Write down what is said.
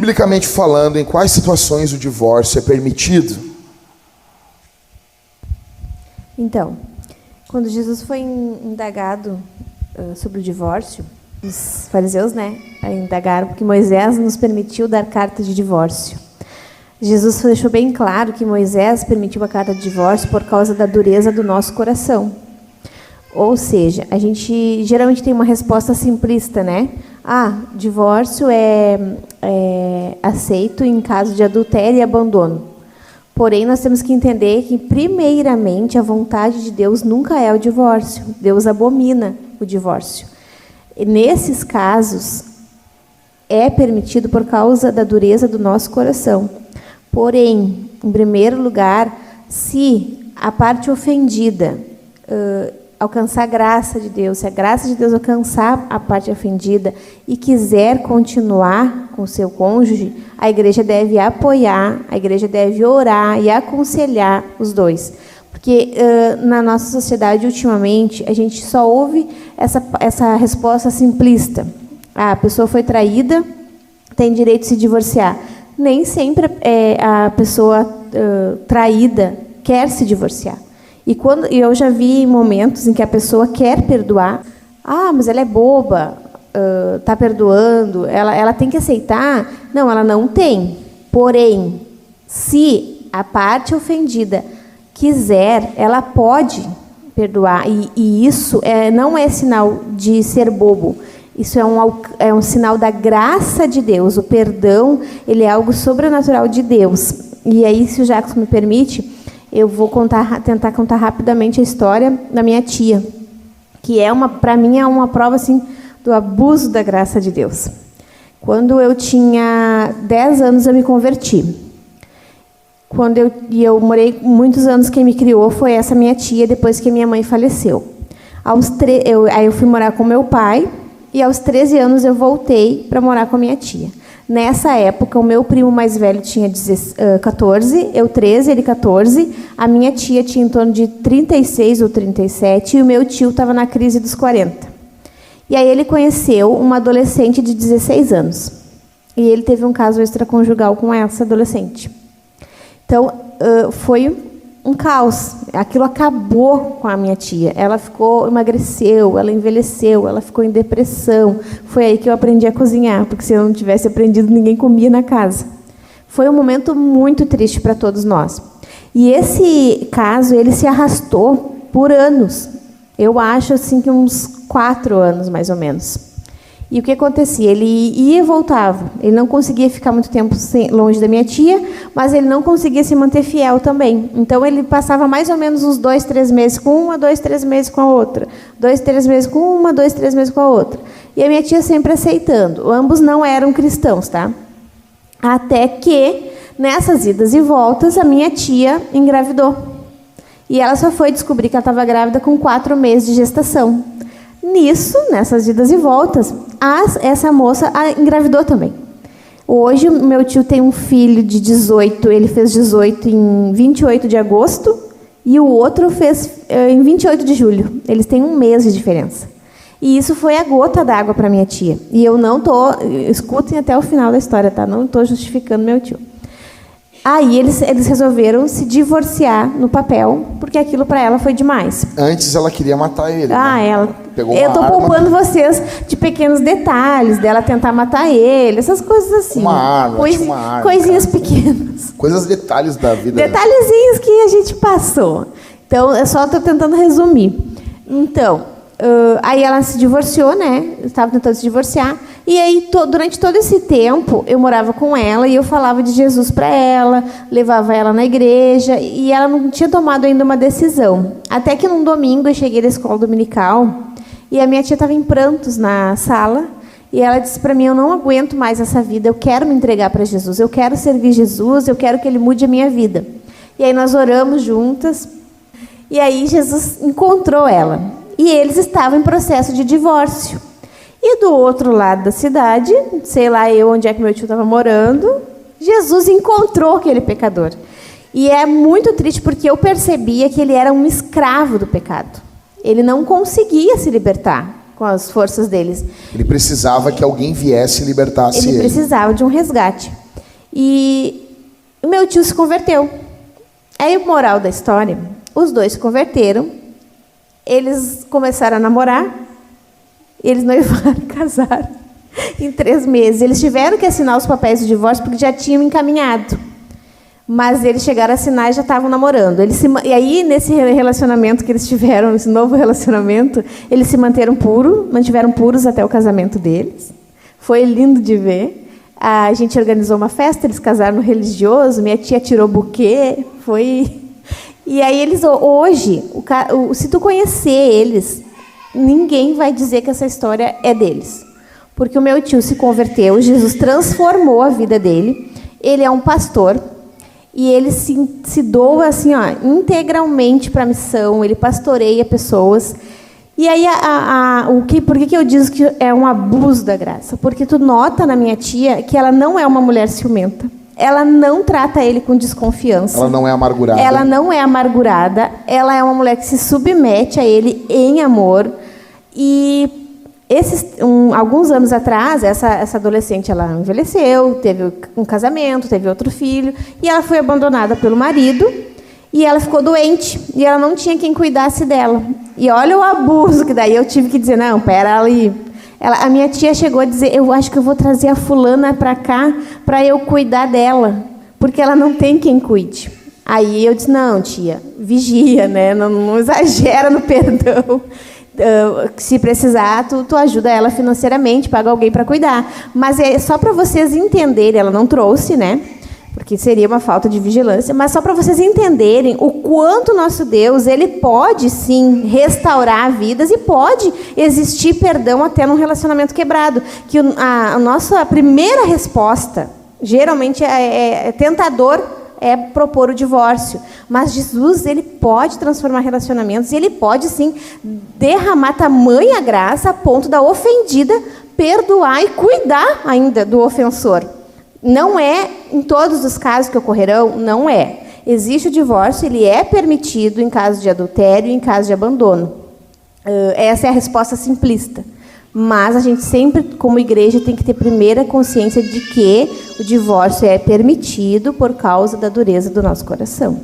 Biblicamente falando, em quais situações o divórcio é permitido? Então, quando Jesus foi indagado sobre o divórcio, os fariseus, indagaram porque Moisés nos permitiu dar carta de divórcio. Jesus deixou bem claro que Moisés permitiu a carta de divórcio por causa da dureza do nosso coração. Ou seja, a gente geralmente tem uma resposta simplista, né? Divórcio é aceito em caso de adultério e abandono. Porém, nós temos que entender que, primeiramente, a vontade de Deus nunca é o divórcio. Deus abomina o divórcio. E, nesses casos, é permitido por causa da dureza do nosso coração. Porém, em primeiro lugar, se a parte ofendida alcançar a graça de Deus, se a graça de Deus alcançar a parte ofendida e quiser continuar com o seu cônjuge, a igreja deve apoiar, a igreja deve orar e aconselhar os dois. Porque na nossa sociedade, ultimamente, a gente só ouve essa resposta simplista. A pessoa foi traída, tem direito de se divorciar. Nem sempre a pessoa traída quer se divorciar. E eu já vi momentos em que a pessoa quer perdoar. Mas ela é boba, está perdoando, ela tem que aceitar. Não, ela não tem. Porém, se a parte ofendida quiser, ela pode perdoar. E isso não é sinal de ser bobo. Isso é um sinal da graça de Deus. O perdão, ele é algo sobrenatural de Deus. E aí, se o Jacques me permite, eu vou tentar contar rapidamente a história da minha tia, que para mim é uma prova assim, do abuso da graça de Deus. Quando eu tinha 10 anos, eu me converti. Quando eu morei muitos anos, quem me criou foi essa minha tia, depois que minha mãe faleceu. Aí eu fui morar com meu pai, e aos 13 anos eu voltei para morar com a minha tia. Nessa época, o meu primo mais velho tinha 14, eu 13, ele 14. A minha tia tinha em torno de 36 ou 37, e o meu tio estava na crise dos 40. E aí ele conheceu uma adolescente de 16 anos. E ele teve um caso extraconjugal com essa adolescente. Então, foi um caos. Aquilo acabou com a minha tia. Ela emagreceu, ela envelheceu, ela ficou em depressão. Foi aí que eu aprendi a cozinhar, porque se eu não tivesse aprendido, ninguém comia na casa. Foi um momento muito triste para todos nós. E esse caso, ele se arrastou por anos. Eu acho assim que uns 4 anos, mais ou menos. E o que acontecia? Ele ia e voltava. Ele não conseguia ficar muito tempo longe da minha tia, mas ele não conseguia se manter fiel também. Então, ele passava mais ou menos uns 2, 3 meses com uma, 2, 3 meses com a outra. 2, 3 meses com uma, 2, 3 meses com a outra. E a minha tia sempre aceitando. Ambos não eram cristãos, tá? Até que, nessas idas e voltas, a minha tia engravidou. E ela só foi descobrir que ela estava grávida com 4 meses de gestação. Nisso, nessas idas e voltas, essa moça engravidou também. Hoje, o meu tio tem um filho de 18, ele fez 18 em 28 de agosto, e o outro fez em 28 de julho. Eles têm 1 mês de diferença. E isso foi a gota d'água para minha tia. E eu não escutem até o final da história, tá? Não estou justificando meu tio. Aí eles resolveram se divorciar no papel, porque aquilo para ela foi demais. Antes ela queria matar ele. Ela pegou eu estou poupando arma. vocês de pequenos detalhes, dela tentar matar ele, essas coisas assim. Uma arma, uma arma. Coisinhas pequenas. Detalhes da vida. Detalhezinhos que a gente passou. Então, eu só estou tentando resumir. Então, aí ela se divorciou, né? Estava tentando se divorciar. E aí, durante todo esse tempo, eu morava com ela e eu falava de Jesus para ela, levava ela na igreja, e ela não tinha tomado ainda uma decisão. Até que num domingo eu cheguei da escola dominical e a minha tia estava em prantos na sala e ela disse para mim: eu não aguento mais essa vida, eu quero me entregar para Jesus, eu quero servir Jesus, eu quero que Ele mude a minha vida. E aí nós oramos juntas e aí Jesus encontrou ela. E eles estavam em processo de divórcio. E do outro lado da cidade, sei lá eu onde é que meu tio estava morando, Jesus encontrou aquele pecador. E é muito triste porque eu percebia que ele era um escravo do pecado. Ele não conseguia se libertar. com as forças deles. Ele precisava que alguém viesse e libertasse Ele ele. precisava de um resgate. E o meu tio se converteu. Aí, o moral da história, os dois se converteram, eles começaram a namorar, eles noivaram e casaram em 3 meses. Eles tiveram que assinar os papéis do divórcio porque já tinham encaminhado. Mas eles chegaram a assinar e já estavam namorando. E aí, nesse relacionamento que eles tiveram, esse novo relacionamento, eles se mantiveram puros até o casamento deles. Foi lindo de ver. A gente organizou uma festa, eles casaram no religioso, minha tia tirou buquê, foi... E aí eles, hoje, se tu conhecer eles, ninguém vai dizer que essa história é deles. Porque o meu tio se converteu, Jesus transformou a vida dele, ele é um pastor, e ele se doa assim, integralmente para a missão, ele pastoreia pessoas. E aí, por que eu digo que é um abuso da graça? Porque tu nota na minha tia que ela não é uma mulher ciumenta. Ela não trata ele com desconfiança. Ela não é amargurada. Ela não é amargurada. Ela é uma mulher que se submete a ele em amor. E alguns anos atrás, essa adolescente ela envelheceu, teve um casamento, teve outro filho, e ela foi abandonada pelo marido. E ela ficou doente, e ela não tinha quem cuidasse dela. E olha o abuso que daí eu tive que dizer, não, pera ali. A minha tia chegou a dizer, eu acho que eu vou trazer a fulana para cá para eu cuidar dela, porque ela não tem quem cuide. Aí eu disse, não, tia, vigia, né? Não exagera no perdão. Se precisar, tu ajuda ela financeiramente, paga alguém para cuidar. Mas é só para vocês entenderem, ela não trouxe, né? Porque seria uma falta de vigilância, mas só para vocês entenderem o quanto nosso Deus, ele pode sim restaurar vidas e pode existir perdão até num relacionamento quebrado. Que a nossa primeira resposta, geralmente é tentador, é propor o divórcio. Mas Jesus, ele pode transformar relacionamentos e ele pode sim derramar tamanha graça a ponto da ofendida perdoar e cuidar ainda do ofensor. Não é em todos os casos que ocorrerão, não é. Existe o divórcio, ele é permitido em caso de adultério e em caso de abandono. Essa é a resposta simplista. Mas a gente sempre, como igreja, tem que ter primeira consciência de que o divórcio é permitido por causa da dureza do nosso coração.